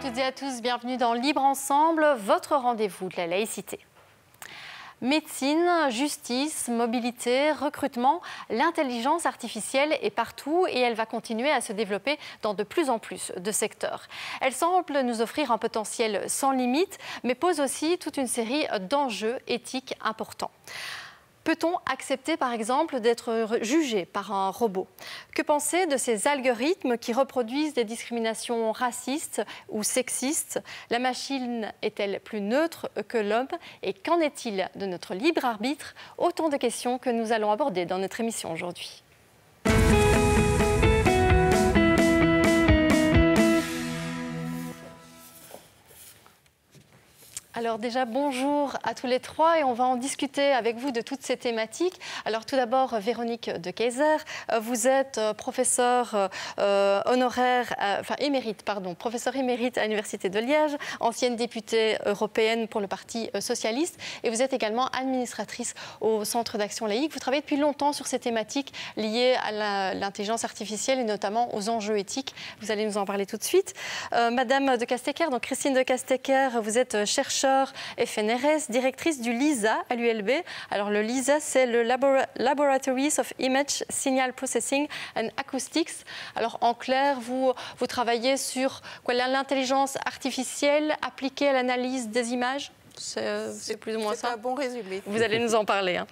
toutes et à tous, bienvenue dans Libre Ensemble, votre rendez-vous de la laïcité. Médecine, justice, mobilité, recrutement, l'intelligence artificielle est partout et elle va continuer à se développer dans de plus en plus de secteurs. Elle semble nous offrir un potentiel sans limite, mais pose aussi toute une série d'enjeux éthiques importants. Peut-on accepter, par exemple, d'être jugé par un robot? Que penser de ces algorithmes qui reproduisent des discriminations racistes ou sexistes? La machine est-elle plus neutre que l'homme? Et qu'en est-il de notre libre arbitre? Autant de questions que nous allons aborder dans notre émission aujourd'hui. Alors déjà, bonjour à tous les trois et on va en discuter avec vous de toutes ces thématiques. Alors tout d'abord, Véronique de Keyser, vous êtes professeure professeure émérite à l'Université de Liège, ancienne députée européenne pour le Parti socialiste et vous êtes également administratrice au Centre d'action laïque. Vous travaillez depuis longtemps sur ces thématiques liées à l'intelligence artificielle et notamment aux enjeux éthiques. Vous allez nous en parler tout de suite. Madame de Castecker, donc Christine de Castecker, vous êtes chercheure FNRS, directrice du LISA à l'ULB. Alors le LISA, c'est le Laboratories of Image Signal Processing and Acoustics. Alors en clair, vous travaillez sur l'intelligence artificielle appliquée à l'analyse des images. C'est plus ou moins ça. C'est un bon résumé. Vous allez nous en parler.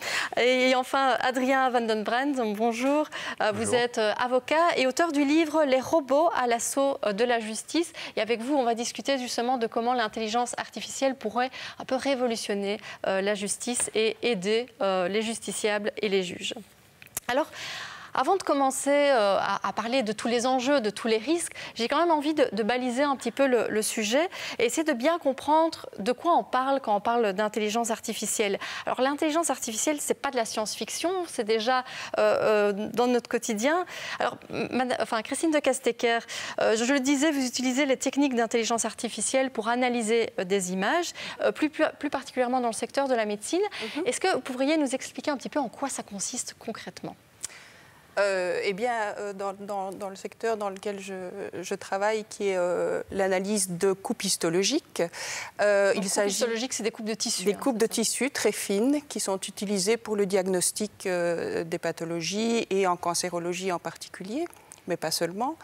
Et enfin, Adrien Van den Brand, bonjour. Vous êtes avocat et auteur du livre « Les robots à l'assaut de la justice ». Et avec vous, on va discuter justement de comment l'intelligence artificielle pourrait un peu révolutionner la justice et aider les justiciables et les juges. Alors, avant de commencer à parler de tous les enjeux, de tous les risques, j'ai quand même envie de baliser un petit peu le sujet et essayer de bien comprendre de quoi on parle quand on parle d'intelligence artificielle. Alors l'intelligence artificielle, ce n'est pas de la science-fiction, c'est déjà dans notre quotidien. Alors, Christine de Castecker, je le disais, vous utilisez les techniques d'intelligence artificielle pour analyser des images, plus particulièrement dans le secteur de la médecine. Est-ce que vous pourriez nous expliquer un petit peu en quoi ça consiste concrètement ? Eh bien, dans le secteur dans lequel je travaille, qui est l'analyse de coupes histologiques, il s'agit... histologiques, c'est des coupes de tissus. Des coupes de tissus très fines qui sont utilisées pour le diagnostic des pathologies et en cancérologie en particulier, mais pas seulement.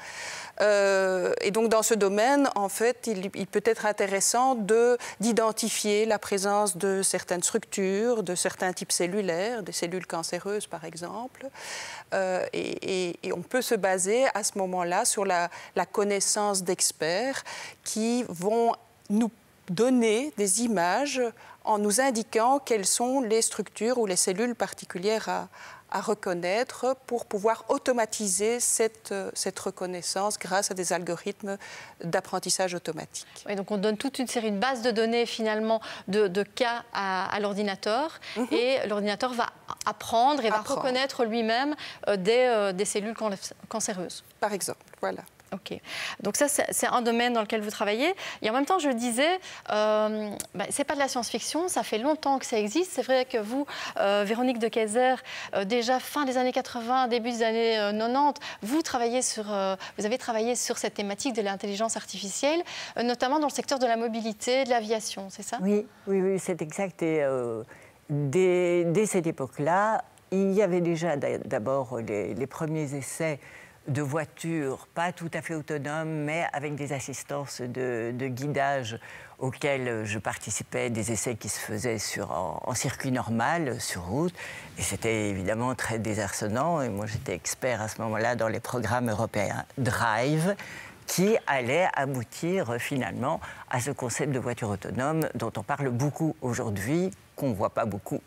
Et donc dans ce domaine, en fait, il peut être intéressant d'identifier la présence de certaines structures, de certains types cellulaires, des cellules cancéreuses par exemple. Et on peut se baser à ce moment-là sur la connaissance d'experts qui vont nous donner des images en nous indiquant quelles sont les structures ou les cellules particulières à reconnaître pour pouvoir automatiser cette reconnaissance grâce à des algorithmes d'apprentissage automatique. Oui, donc on donne toute une série, une base de données finalement de cas à l'ordinateur et l'ordinateur va apprendre et va reconnaître lui-même des cellules cancéreuses. Par exemple, voilà. Ok, donc ça c'est un domaine dans lequel vous travaillez. Et en même temps, je le disais, c'est pas de la science-fiction, ça fait longtemps que ça existe. C'est vrai que vous, Véronique de Keyser, déjà fin des années 80, début des années 90, vous avez travaillé sur cette thématique de l'intelligence artificielle, notamment dans le secteur de la mobilité, de l'aviation, c'est ça? Oui, c'est exact. Et dès cette époque-là, il y avait déjà d'abord les premiers essais de voitures, pas tout à fait autonomes, mais avec des assistances de guidage auxquelles je participais, des essais qui se faisaient en circuit normal, sur route. Et c'était évidemment très désarçonnant. Et moi, j'étais expert à ce moment-là dans les programmes européens Drive, qui allait aboutir finalement à ce concept de voiture autonome dont on parle beaucoup aujourd'hui, qu'on ne voit pas beaucoup.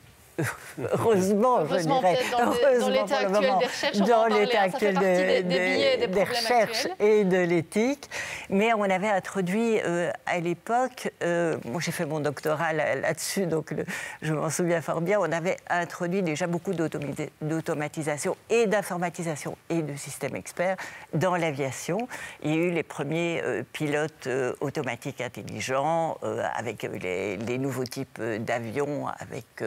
Heureusement, je dirais. Dans l'état actuel des recherches, dans l'état actuel des recherches et de l'éthique. Mais on avait introduit à l'époque, moi j'ai fait mon doctorat là-dessus, donc je m'en souviens fort bien, on avait introduit déjà beaucoup d'automatisation et d'informatisation et de systèmes experts dans l'aviation. Il y a eu les premiers pilotes automatiques intelligents avec les nouveaux types d'avions, avec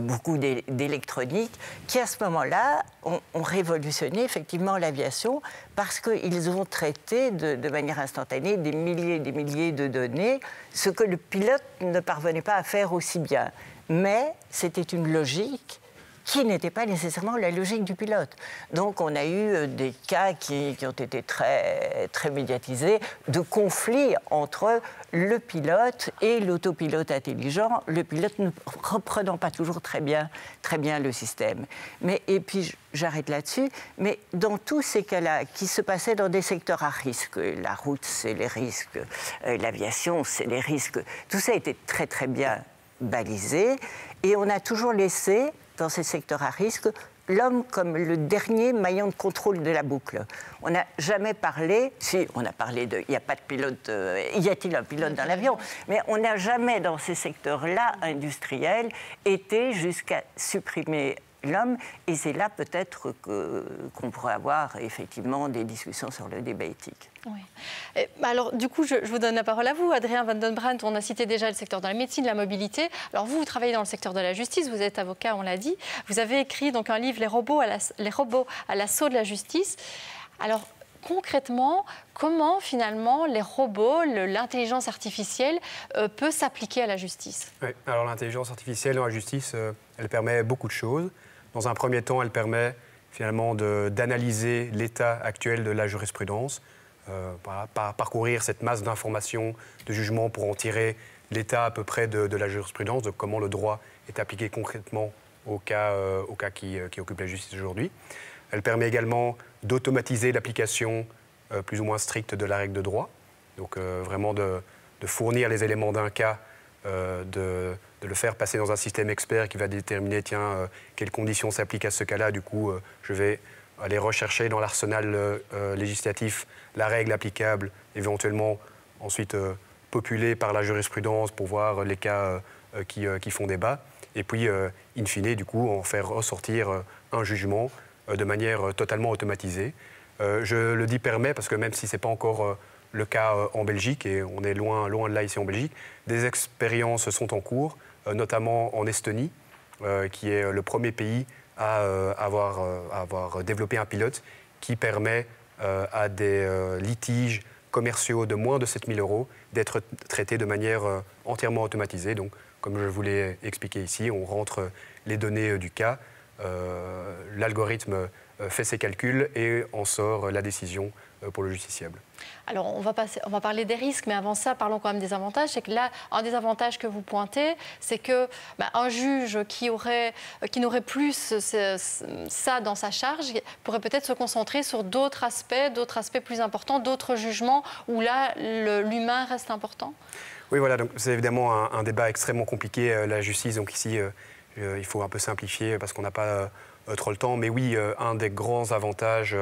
beaucoup d'électronique, qui à ce moment-là ont révolutionné effectivement l'aviation parce qu'ils ont traité de manière instantanée des milliers et des milliers de données, ce que le pilote ne parvenait pas à faire aussi bien. Mais c'était une logique qui n'était pas nécessairement la logique du pilote. Donc on a eu des cas qui ont été très, très médiatisés, de conflits entre le pilote et l'autopilote intelligent, le pilote ne reprenant pas toujours très bien le système. Et puis j'arrête là-dessus, mais dans tous ces cas-là, qui se passaient dans des secteurs à risque, la route c'est les risques, l'aviation c'est les risques, tout ça a été très très bien balisé, et on a toujours laissé dans ces secteurs à risque, l'homme comme le dernier maillon de contrôle de la boucle. On n'a jamais parlé, si on a parlé de, il n'y a pas de pilote, y a-t-il un pilote dans l'avion, mais on n'a jamais dans ces secteurs-là industriels été jusqu'à supprimer l'homme, et c'est là peut-être qu'on pourrait avoir effectivement des discussions sur le débat éthique. Oui. Alors, du coup, je vous donne la parole à vous, Adrien Van den Brandt. On a cité déjà le secteur de la médecine, de la mobilité. Alors, vous travaillez dans le secteur de la justice, vous êtes avocat, on l'a dit. Vous avez écrit donc un livre, Les robots à l'assaut de la justice. Alors, concrètement, comment finalement les robots, l'intelligence artificielle peut s'appliquer à la justice? Oui. Alors, l'intelligence artificielle dans la justice, elle permet beaucoup de choses. Dans un premier temps, elle permet finalement d'analyser l'état actuel de la jurisprudence, parcourir cette masse d'informations, de jugements pour en tirer l'état à peu près de la jurisprudence, de comment le droit est appliqué concrètement au cas qui occupe la justice aujourd'hui. Elle permet également d'automatiser l'application plus ou moins stricte de la règle de droit, donc vraiment de fournir les éléments d'un cas, de le faire passer dans un système expert qui va déterminer, tiens, quelles conditions s'appliquent à ce cas-là, du coup, je vais aller rechercher dans l'arsenal législatif la règle applicable, éventuellement ensuite populée par la jurisprudence pour voir les cas qui font débat, et puis, in fine, du coup, en faire ressortir un jugement de manière totalement automatisée. Je le dis permet parce que même si ce n'est pas encore le cas en Belgique, et on est loin de là ici en Belgique, des expériences sont en cours, notamment en Estonie, qui est le premier pays à avoir développé un pilote qui permet à des litiges commerciaux de moins de 7 000 € d'être traités de manière entièrement automatisée. Donc, comme je vous l'ai expliqué ici, on rentre les données du cas, l'algorithme fait ses calculs et en sort la décision pour le justiciable. Alors, on va parler des risques, mais avant ça, parlons quand même des avantages. C'est que là, un des avantages que vous pointez, c'est que un juge qui n'aurait plus ça dans sa charge pourrait peut-être se concentrer sur d'autres aspects plus importants, d'autres jugements où là, l'humain reste important. Oui, voilà, donc c'est évidemment un débat extrêmement compliqué, la justice. Donc ici, il faut un peu simplifier parce qu'on n'a pas trop le temps. Mais oui, un des grands avantages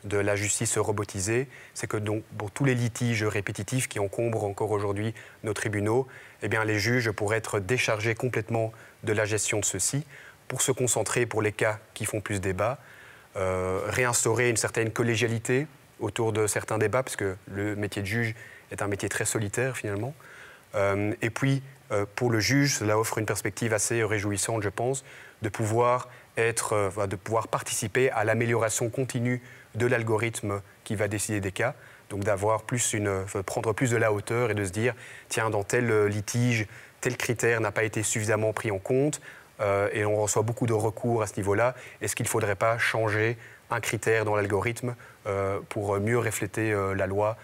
de la justice robotisée, c'est que donc, pour tous les litiges répétitifs qui encombrent encore aujourd'hui nos tribunaux, eh bien, les juges pourraient être déchargés complètement de la gestion de ceux-ci pour se concentrer pour les cas qui font plus débat, réinstaurer une certaine collégialité autour de certains débats, parce que le métier de juge est un métier très solitaire finalement. Et puis, pour le juge, cela offre une perspective assez réjouissante, je pense, de pouvoir participer à l'amélioration continue de l'algorithme qui va décider des cas, donc prendre plus de la hauteur et de se dire, tiens, dans tel litige, tel critère n'a pas été suffisamment pris en compte, et on reçoit beaucoup de recours à ce niveau-là. Est-ce qu'il ne faudrait pas changer un critère dans l'algorithme pour mieux refléter la loi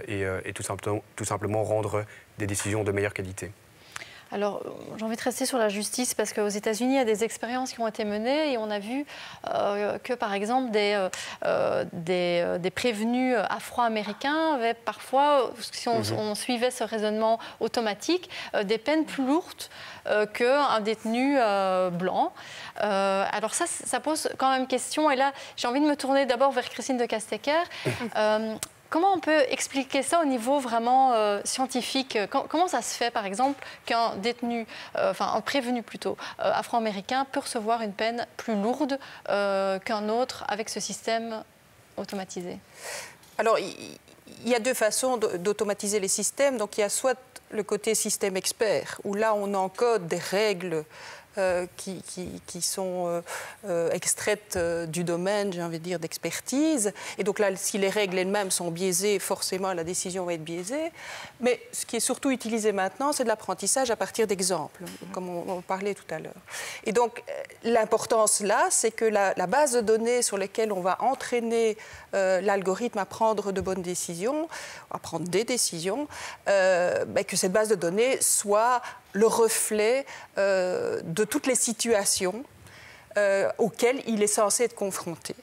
et tout simplement rendre des décisions de meilleure qualité? Alors, j'ai envie de rester sur la justice parce qu'aux États-Unis, il y a des expériences qui ont été menées et on a vu que, par exemple, des prévenus afro-américains avaient parfois, si on suivait ce raisonnement automatique, des peines plus lourdes qu'un détenu blanc. Alors ça pose quand même question. Et là, j'ai envie de me tourner d'abord vers Christine de Castecker. Comment on peut expliquer ça au niveau vraiment scientifique? Comment ça se fait, par exemple, qu'un détenu, un prévenu plutôt, afro-américain peut recevoir une peine plus lourde qu'un autre avec ce système automatisé? Alors, il y a deux façons d'automatiser les systèmes. Donc, il y a soit le côté système expert, où là, on encode des règles qui sont extraites du domaine, j'ai envie de dire, d'expertise. Et donc là, si les règles elles-mêmes sont biaisées, forcément la décision va être biaisée. Mais ce qui est surtout utilisé maintenant, c'est de l'apprentissage à partir d'exemples, comme on parlait tout à l'heure. Et donc l'importance là, c'est que la base de données sur laquelle on va entraîner l'algorithme à prendre de bonnes décisions, à prendre des décisions, que cette base de données soit le reflet de toutes les situations auxquelles il est censé être confronté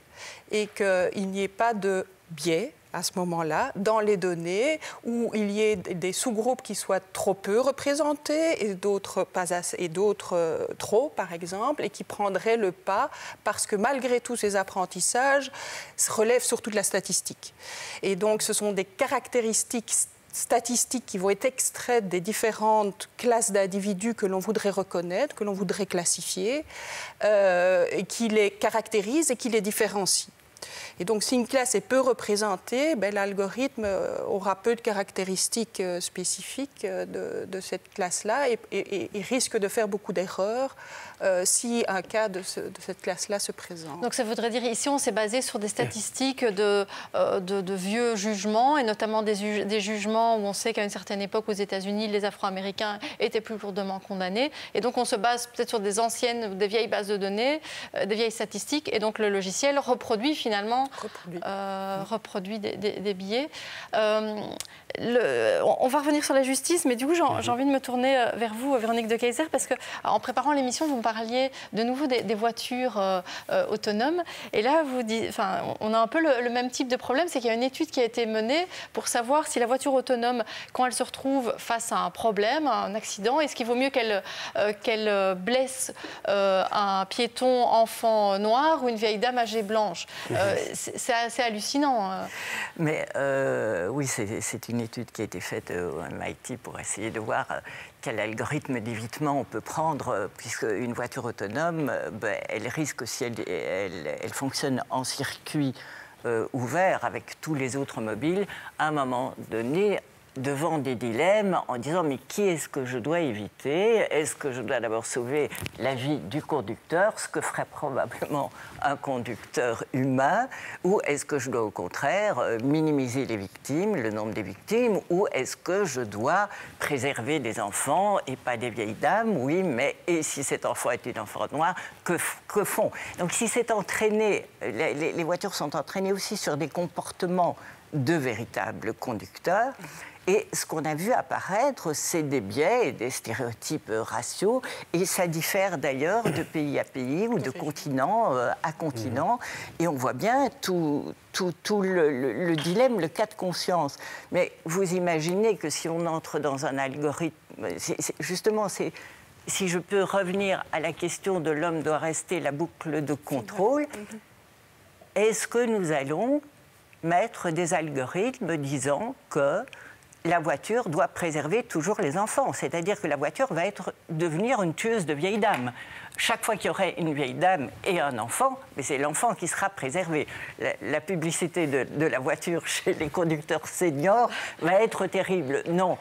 et qu'il n'y ait pas de biais à ce moment-là dans les données où il y ait des sous-groupes qui soient trop peu représentés et d'autres pas assez, et d'autres trop, par exemple, et qui prendraient le pas parce que malgré tous ces apprentissages relèvent surtout de la statistique. Et donc ce sont des caractéristiques statistiques qui vont être extraites des différentes classes d'individus que l'on voudrait reconnaître, que l'on voudrait classifier, et qui les caractérisent et qui les différencient. Et donc, si une classe est peu représentée, l'algorithme aura peu de caractéristiques spécifiques de cette classe-là et risque de faire beaucoup d'erreurs si un cas de cette classe-là se présente. Donc, ça voudrait dire, ici, on s'est basé sur des statistiques de vieux jugements, et notamment des jugements où on sait qu'à une certaine époque, aux États-Unis, les Afro-Américains étaient plus lourdement condamnés. Et donc, on se base peut-être sur des vieilles bases de données, des vieilles statistiques, et donc le logiciel reproduit finalement des billets. On va revenir sur la justice, mais du coup, j'ai envie de me tourner vers vous, Véronique de Keyser, parce qu'en préparant l'émission, vous me parliez de nouveau des voitures autonomes. Et là, on a un peu le même type de problème, c'est qu'il y a une étude qui a été menée pour savoir si la voiture autonome, quand elle se retrouve face à un problème, à un accident, est-ce qu'il vaut mieux qu'elle blesse un piéton enfant noir ou une vieille dame âgée blanche. C'est assez hallucinant. Mais oui, c'est une étude qui a été faite au MIT pour essayer de voir quel algorithme d'évitement on peut prendre, puisque une voiture autonome, elle risque, si elle fonctionne en circuit ouvert avec tous les autres mobiles, à un moment donné, devant des dilemmes en disant mais qui est-ce que je dois éviter? Est-ce que je dois d'abord sauver la vie du conducteur, ce que ferait probablement un conducteur humain, ou est-ce que je dois au contraire minimiser les victimes, le nombre des victimes, ou est-ce que je dois préserver des enfants et pas des vieilles dames? Oui, mais et si cet enfant est une enfant noire, que font? Donc si c'est entraîné, les voitures sont entraînées aussi sur des comportements de véritables conducteurs. Et ce qu'on a vu apparaître, c'est des biais et des stéréotypes raciaux. Et ça diffère d'ailleurs de pays à pays ou de continent à continent. Et on voit bien tout le dilemme, le cas de conscience. Mais vous imaginez que si on entre dans un algorithme... Justement, si je peux revenir à la question de l'homme doit rester la boucle de contrôle, est-ce que nous allons mettre des algorithmes disant que la voiture doit préserver toujours les enfants, c'est-à-dire que la voiture va devenir une tueuse de vieilles dames. Chaque fois qu'il y aurait une vieille dame et un enfant, mais c'est l'enfant qui sera préservé. La publicité de la voiture chez les conducteurs seniors va être terrible. Non,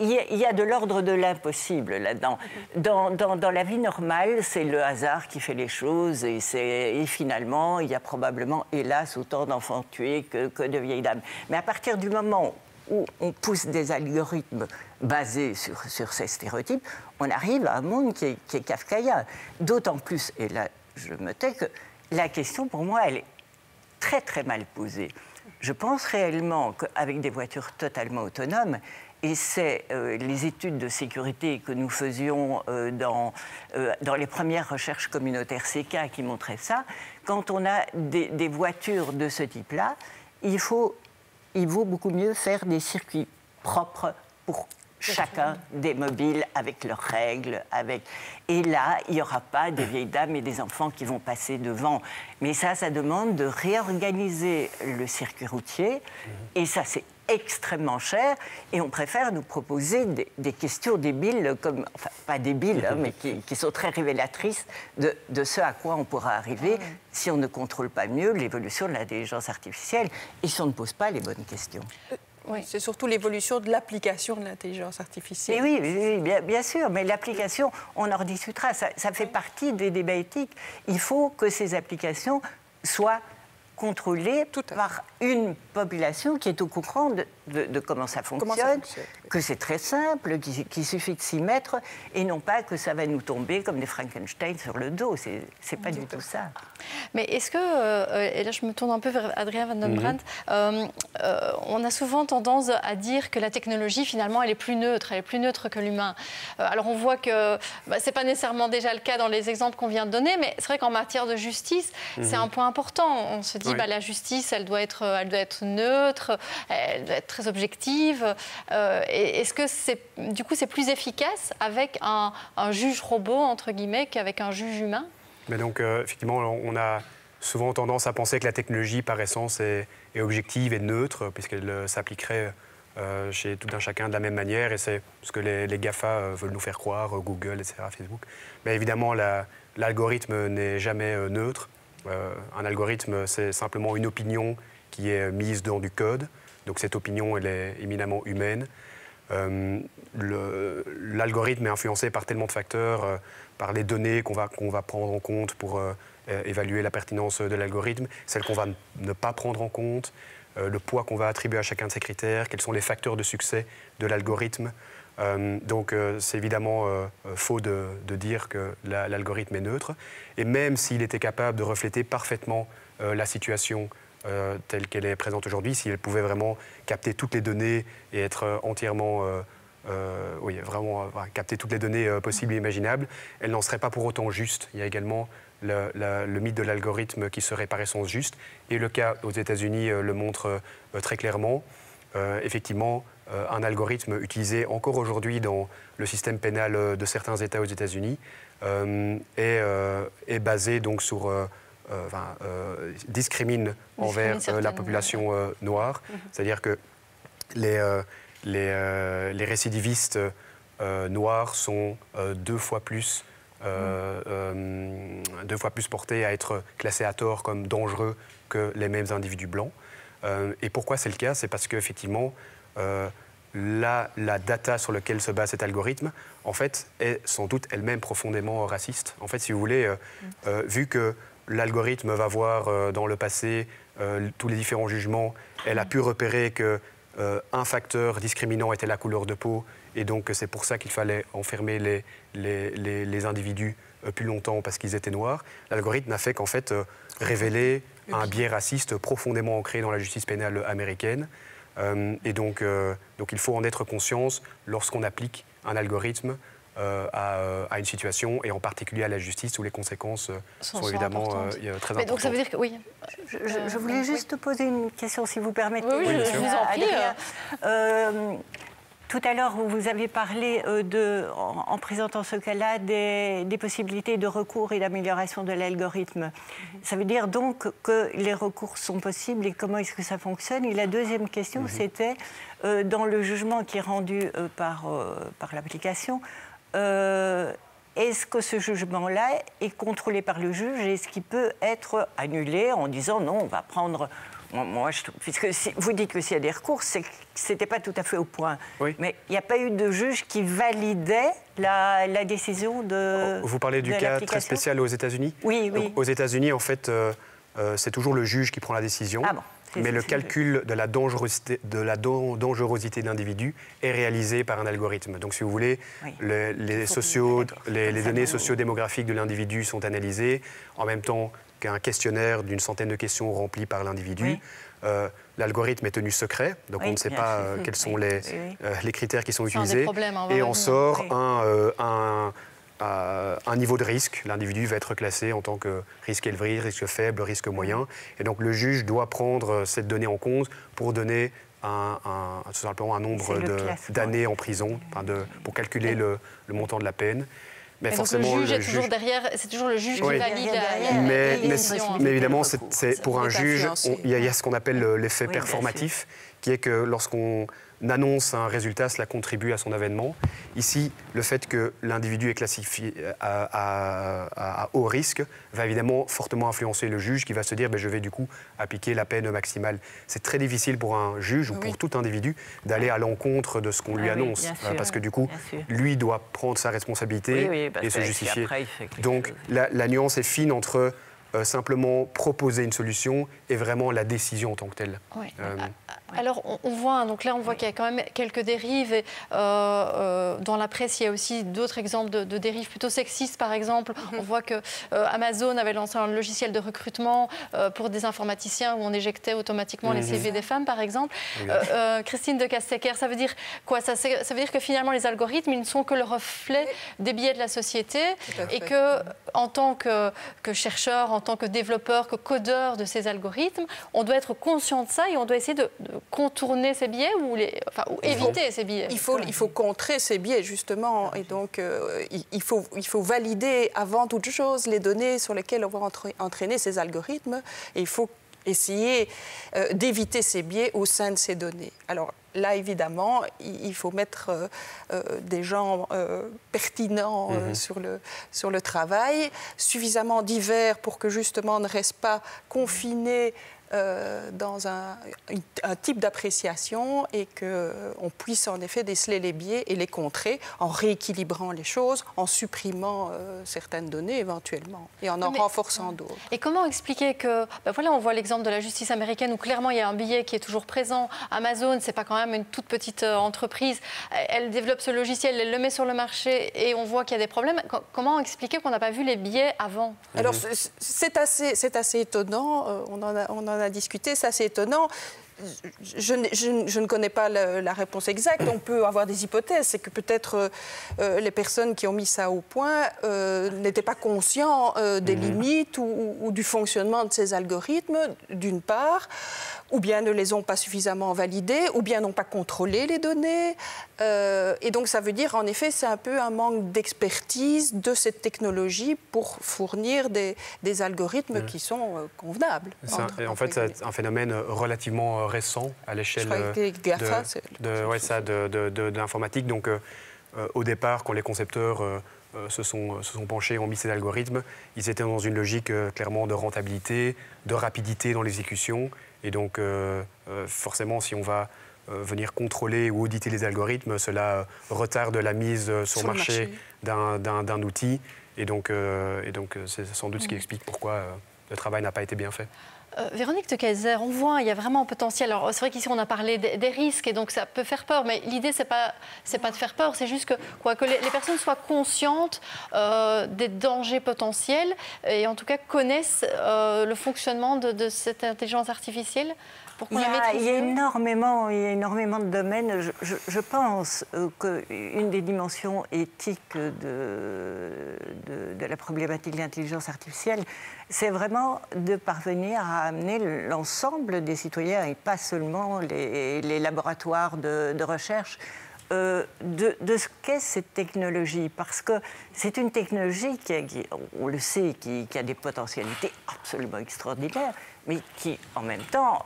il y a de l'ordre de l'impossible là-dedans. Dans la vie normale, c'est le hasard qui fait les choses et finalement, il y a probablement, hélas, autant d'enfants tués que de vieilles dames. Mais à partir du moment où on pousse des algorithmes basés sur ces stéréotypes, on arrive à un monde qui est kafkaïen. D'autant plus, et là je me tais, que la question pour moi, elle est très très mal posée. Je pense réellement qu'avec des voitures totalement autonomes, et c'est les études de sécurité que nous faisions dans les premières recherches communautaires CK qui montraient ça, quand on a des voitures de ce type-là, il vaut beaucoup mieux faire des circuits propres pour chacun des mobiles avec leurs règles. Et là, il n'y aura pas des vieilles dames et des enfants qui vont passer devant. Mais ça demande de réorganiser le circuit routier. Et ça, c'est extrêmement cher. Et on préfère nous proposer des questions débiles, enfin, pas débiles, mais qui sont très révélatrices de ce à quoi on pourra arriver si on ne contrôle pas mieux l'évolution de l'intelligence artificielle et si on ne pose pas les bonnes questions. Oui. C'est surtout l'évolution de l'application de l'intelligence artificielle. Et oui, bien sûr, mais l'application, on en rediscutera, ça fait partie des débats éthiques. Il faut que ces applications soient contrôlées par une population qui est au courant de comment ça fonctionne, que c'est très simple, qu'il suffit de s'y mettre, et non pas que ça va nous tomber comme des Frankenstein sur le dos. C'est pas du tout ça. Mais est-ce que, et là je me tourne un peu vers Adrien Van den Brandt, on a souvent tendance à dire que la technologie finalement elle est plus neutre que l'humain. Alors on voit que c'est pas nécessairement déjà le cas dans les exemples qu'on vient de donner, mais c'est vrai qu'en matière de justice, c'est un point important. On se dit la justice elle doit être neutre, elle doit être très objective. Est-ce que du coup c'est plus efficace avec un juge robot entre guillemets qu'avec un juge humain? Mais donc, effectivement, on a souvent tendance à penser que la technologie, par essence, est objective et neutre, puisqu'elle s'appliquerait chez tout un chacun de la même manière, et c'est ce que les GAFA veulent nous faire croire, Google, etc., Facebook. Mais évidemment, l'algorithme n'est jamais neutre. Un algorithme, c'est simplement une opinion qui est mise dans du code. Donc cette opinion, elle est éminemment humaine. L'algorithme est influencé par tellement de facteurs, par les données qu'on va prendre en compte pour évaluer la pertinence de l'algorithme, celles qu'on va ne pas prendre en compte, le poids qu'on va attribuer à chacun de ces critères, quels sont les facteurs de succès de l'algorithme. Donc c'est évidemment faux de dire que l'algorithme est neutre. Et même s'il était capable de refléter parfaitement la situation telle qu'elle est présente aujourd'hui, si elle pouvait vraiment capter toutes les données et être entièrement, vraiment capter toutes les données possibles et imaginables, elle n'en serait pas pour autant juste. Il y a également le mythe de l'algorithme qui serait par essence juste, et le cas aux États-Unis le montre très clairement. Effectivement, un algorithme utilisé encore aujourd'hui dans le système pénal de certains États aux États-Unis est basé donc sur discrimine envers la population noire. C'est-à-dire que les récidivistes noirs sont deux fois plus portés à être classés à tort comme dangereux que les mêmes individus blancs. Et pourquoi c'est le cas? C'est parce qu'effectivement, la data sur laquelle se base cet algorithme, en fait, est sans doute elle-même profondément raciste. En fait, si vous voulez, vu que l'algorithme va voir dans le passé tous les différents jugements, elle a pu repérer qu'un facteur discriminant était la couleur de peau, et donc c'est pour ça qu'il fallait enfermer les individus plus longtemps parce qu'ils étaient noirs. L'algorithme n'a fait qu'en fait révéler un biais raciste profondément ancré dans la justice pénale américaine. Et donc il faut en être conscience lorsqu'on applique un algorithme à une situation, et en particulier à la justice, où les conséquences sont évidemment très importantes. Mais donc ça veut dire que oui. Je voulais juste poser une question, si vous permettez. Oui, je vous en prie. Tout à l'heure, vous avez parlé, en présentant ce cas-là, des possibilités de recours et d'amélioration de l'algorithme. Ça veut dire donc que les recours sont possibles, et comment est-ce que ça fonctionne? Et la deuxième question, c'était, dans le jugement qui est rendu par l'application, est-ce que ce jugement-là est contrôlé par le juge? Est-ce qu'il peut être annulé en disant non, on va prendre... Moi, puisque vous dites que s'il y a des recours, c'est que ce n'était pas tout à fait au point. Oui. Mais il n'y a pas eu de juge qui validait la décision de Vous parlez du cas très spécial aux États-Unis? Oui. Aux États-Unis, en fait, c'est toujours le juge qui prend la décision. Ah bon. Mais le calcul de la dangerosité de l'individu est réalisé par un algorithme. Donc, si vous voulez, les données sociodémographiques de l'individu sont analysées en même temps qu'un questionnaire d'une centaine de questions remplies par l'individu. L'algorithme est tenu secret, donc on ne sait pas quels sont les critères qui sont utilisés. Et on sort un niveau de risque. L'individu va être classé en tant que risque élevé, risque faible, risque moyen. Et donc le juge doit prendre cette donnée en compte pour donner tout simplement un nombre d'années en prison, pour calculer le montant de la peine. Mais forcément, le juge est toujours derrière, c'est toujours le juge qui valide mais évidemment, pour un juge, il y a ce qu'on appelle l'effet performatif, qui est que lorsqu'on annonce un résultat, cela contribue à son avènement. Ici, le fait que l'individu est classifié à haut risque va évidemment fortement influencer le juge qui va se dire je vais du coup appliquer la peine maximale. C'est très difficile pour un juge ou pour tout individu d'aller à l'encontre de ce qu'on lui annonce. Parce que du coup, lui doit prendre sa responsabilité et se justifier. Donc la nuance est fine entre simplement proposer une solution et vraiment la décision en tant que telle. Oui. Alors, on voit, donc là, on voit qu'il y a quand même quelques dérives. Et, dans la presse, il y a aussi d'autres exemples de dérives plutôt sexistes, par exemple. On voit que Amazon avait lancé un logiciel de recrutement pour des informaticiens où on éjectait automatiquement les CV des femmes, par exemple. Christine de Castecker, ça veut dire quoi? Ça veut dire que finalement, les algorithmes, ils ne sont que le reflet des biais de la société et que, en tant que chercheur, en tant que développeur, que codeur de ces algorithmes, on doit être conscient de ça et on doit essayer de contourner ces biais ou éviter ces biais. Il faut contrer ces biais, justement. Et donc, il faut valider avant toute chose les données sur lesquelles on va entraîner ces algorithmes. Et il faut essayer d'éviter ces biais au sein de ces données. Alors là, évidemment, il faut mettre des gens pertinents sur le travail, suffisamment divers pour que justement on ne reste pas confiné dans un type d'appréciation et qu'on puisse en effet déceler les biais et les contrer en rééquilibrant les choses, en supprimant certaines données éventuellement et en renforçant d'autres. Et comment expliquer que, voilà, on voit l'exemple de la justice américaine où clairement il y a un biais qui est toujours présent. Amazon, c'est pas quand même une toute petite entreprise. Elle développe ce logiciel, elle le met sur le marché et on voit qu'il y a des problèmes. Comment expliquer qu'on n'a pas vu les biais avant? Alors c'est assez étonnant. On en a discuté, c'est assez étonnant. Je ne connais pas la réponse exacte. On peut avoir des hypothèses. C'est que peut-être les personnes qui ont mis ça au point n'étaient pas conscients des limites ou du fonctionnement de ces algorithmes, d'une part, ou bien ne les ont pas suffisamment validés, ou bien n'ont pas contrôlé les données. Et donc ça veut dire, en effet, c'est un peu un manque d'expertise de cette technologie pour fournir des algorithmes qui sont convenables. En fait, c'est un phénomène relativement récent à l'échelle de l'informatique. Donc, au départ, quand les concepteurs se sont penchés, ont mis ces algorithmes, ils étaient dans une logique clairement de rentabilité, de rapidité dans l'exécution. Et donc, forcément, si on va venir contrôler ou auditer les algorithmes, cela retarde la mise sur le marché d'un outil. Et donc, c'est sans doute ce qui explique pourquoi le travail n'a pas été bien fait. Véronique de Keyser, on voit, il y a vraiment un potentiel. Alors, c'est vrai qu'ici, on a parlé des risques et donc ça peut faire peur. Mais l'idée, c'est pas de faire peur, c'est juste que les personnes soient conscientes des dangers potentiels et en tout cas connaissent le fonctionnement de cette intelligence artificielle. Il y a énormément de domaines. Je pense qu'une des dimensions éthiques de la problématique de l'intelligence artificielle, c'est vraiment de parvenir à amener l'ensemble des citoyens, et pas seulement les laboratoires de recherche, de ce qu'est cette technologie. Parce que c'est une technologie qui, on le sait, qui a des potentialités absolument extraordinaires, mais qui, en même temps,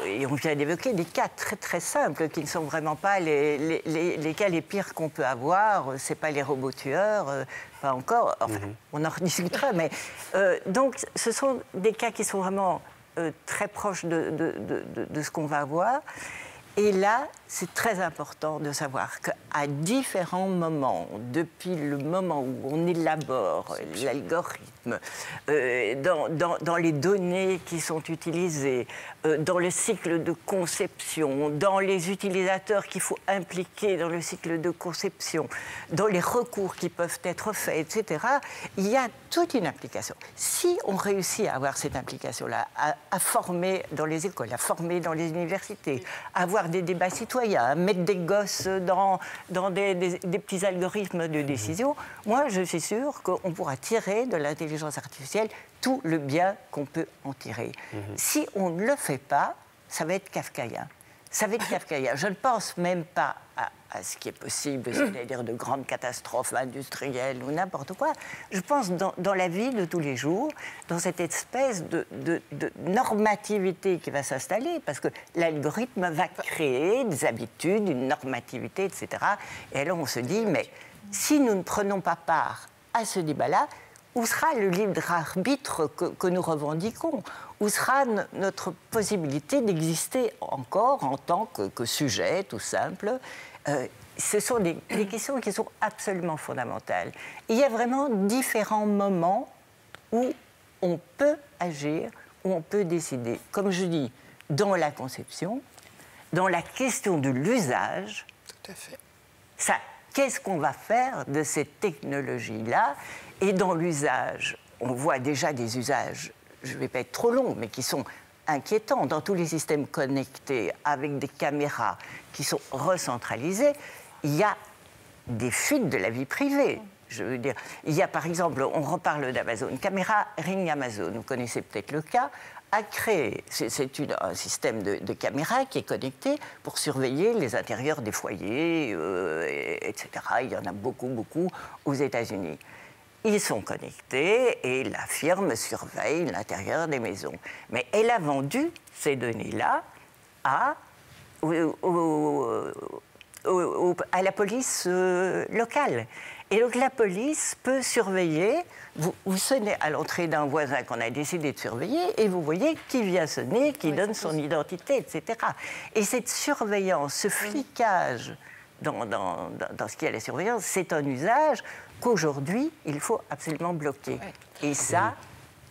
et on vient d'évoquer des cas très très simples, qui ne sont vraiment pas les cas les pires qu'on peut avoir. C'est pas les robots tueurs, pas encore. Enfin, on en rediscutera, mais donc ce sont des cas qui sont vraiment très proches de ce qu'on va avoir. Et là, c'est très important de savoir qu'à différents moments, depuis le moment où on élabore l'algorithme, dans les données qui sont utilisées, dans le cycle de conception, dans les utilisateurs qu'il faut impliquer dans le cycle de conception, dans les recours qui peuvent être faits, etc., il y a toute une application. Si on réussit à avoir cette implication-là, à former dans les écoles, à former dans les universités, à avoir des débats citoyens, à mettre des gosses dans des petits algorithmes de décision, moi, je suis sûre qu'on pourra tirer de l'intelligence artificielle tout le bien qu'on peut en tirer. Si on ne le fait pas, ça va être kafkaïen. Ça va être kafkaïen. Je ne pense même pas à ce qui est possible, c'est-à-dire de grandes catastrophes industrielles ou n'importe quoi. Je pense dans la vie de tous les jours, dans cette espèce de normativité qui va s'installer, parce que l'algorithme va créer des habitudes, une normativité, etc. Et alors on se dit, mais si nous ne prenons pas part à ce débat-là, où sera le libre arbitre que nous revendiquons? Où sera notre possibilité d'exister encore en tant que sujet, tout simple? Ce sont des questions qui sont absolument fondamentales. Il y a vraiment différents moments où on peut agir, où on peut décider. Comme je dis, dans la conception, dans la question de l'usage. Tout à fait. Ça, qu'est-ce qu'on va faire de ces technologies-là? Et dans l'usage, on voit déjà des usages, je ne vais pas être trop long, mais qui sont inquiétants. Dans tous les systèmes connectés, avec des caméras qui sont recentralisées, il y a des fuites de la vie privée. Je veux dire, il y a par exemple, on reparle d'Amazon, caméra Ring Amazon, vous connaissez peut-être le cas, a créé, c'est un système de caméras qui est connecté pour surveiller les intérieurs des foyers, etc. Il y en a beaucoup aux États-Unis. Ils sont connectés et la firme surveille l'intérieur des maisons. Mais elle a vendu ces données-là à la police locale. Et donc la police peut surveiller, vous sonnez à l'entrée d'un voisin qu'on a décidé de surveiller et vous voyez qui vient sonner, qui donne son identité, etc. Et cette surveillance, ce flicage dans ce qui est la surveillance, c'est un usage qu'aujourd'hui, il faut absolument bloquer. Et ça,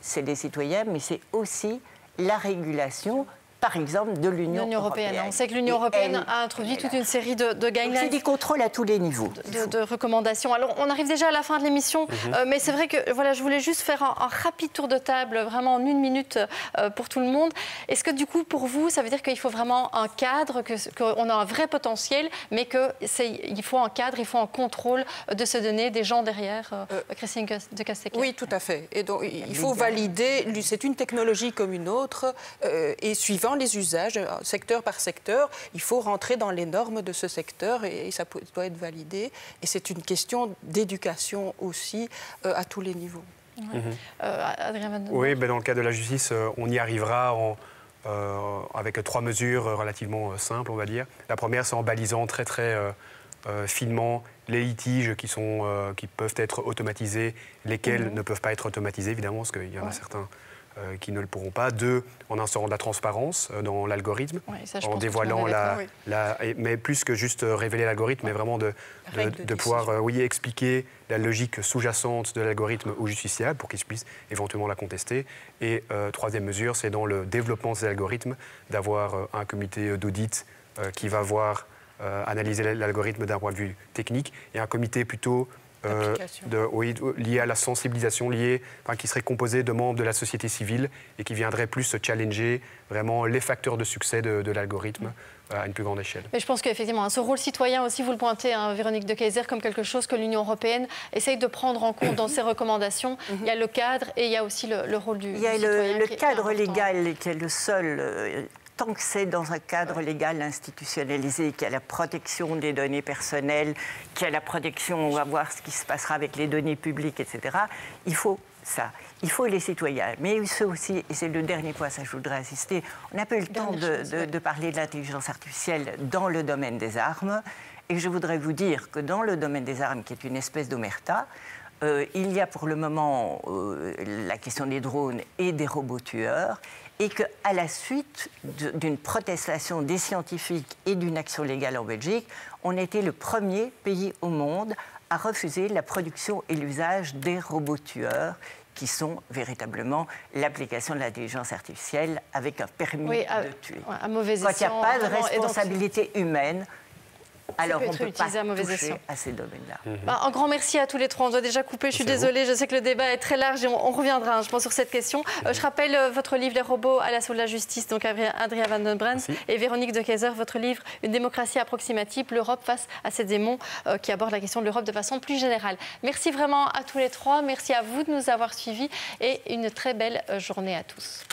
c'est les citoyens, mais c'est aussi la régulation, par exemple, de l'Union européenne. On sait que l'Union européenne a introduit toute une série de guidelines. C'est des contrôles à tous les niveaux. De recommandations. Alors, on arrive déjà à la fin de l'émission, mais c'est vrai que voilà, je voulais juste faire un rapide tour de table, vraiment en 1 minute pour tout le monde. Est-ce que du coup, pour vous, ça veut dire qu'il faut vraiment un cadre, qu'on a un vrai potentiel, mais qu'il faut un cadre, il faut un contrôle de ces données, des gens derrière, Christine de Castecker? Oui, tout à fait. Et donc, il faut valider, c'est une technologie comme une autre, et suivant les usages, secteur par secteur, il faut rentrer dans les normes de ce secteur et ça doit être validé. Et c'est une question d'éducation aussi à tous les niveaux. Adrien Van Den Brenn. Oui, dans le cas de la justice, on y arrivera avec 3 mesures relativement simples, on va dire. La première, c'est en balisant très finement les litiges qui peuvent être automatisés, lesquels ne peuvent pas être automatisés, évidemment, parce qu'il y en a certains qui ne le pourront pas. 2, en instaurant de la transparence dans l'algorithme, en dévoilant mais plus que juste révéler l'algorithme, mais vraiment de pouvoir expliquer la logique sous-jacente de l'algorithme au justiciable pour qu'il puisse éventuellement la contester. Et 3e mesure, c'est dans le développement de ces algorithmes, d'avoir un comité d'audit qui va analyser l'algorithme d'un point de vue technique, et un comité plutôt lié à la sensibilisation, qui serait composé de membres de la société civile et qui viendrait plus challenger vraiment les facteurs de succès de l'algorithme à une plus grande échelle. Mais je pense qu'effectivement, ce rôle citoyen aussi, vous le pointez, Véronique de Keyser, comme quelque chose que l'Union européenne essaye de prendre en compte dans ses recommandations. Il y a le cadre et il y a aussi le rôle du citoyen. Il y a le cadre légal qui est le seul... Tant que c'est dans un cadre légal institutionnalisé, qu'il y a la protection des données personnelles, qu'il y a la protection, on va voir ce qui se passera avec les données publiques, etc., il faut ça. Il faut les citoyens. Mais il faut aussi, et c'est le dernier point, ça je voudrais insister, on n'a pas eu le temps de parler de l'intelligence artificielle dans le domaine des armes. Et je voudrais vous dire que dans le domaine des armes, qui est une espèce d'omerta, il y a pour le moment la question des drones et des robots tueurs, et qu'à la suite d'une protestation des scientifiques et d'une action légale en Belgique, on était le premier pays au monde à refuser la production et l'usage des robots tueurs, qui sont véritablement l'application de l'intelligence artificielle avec un permis de tuer. Un mauvais Quand il n'y a pas de escient, responsabilité humaine, alors on ne peut pas utilisé à mauvais toucher escient. à ces domaines-là. Un grand merci à tous les 3. On doit déjà couper, je suis désolée, je sais que le débat est très large et on reviendra, je pense, sur cette question. Je rappelle votre livre « Les robots à l'assaut de la justice », donc Adrien Van Den Brenn et Véronique de Keyser, votre livre « Une démocratie approximative, l'Europe face à ces démons » qui aborde la question de l'Europe de façon plus générale. Merci vraiment à tous les 3, merci à vous de nous avoir suivis et une très belle journée à tous.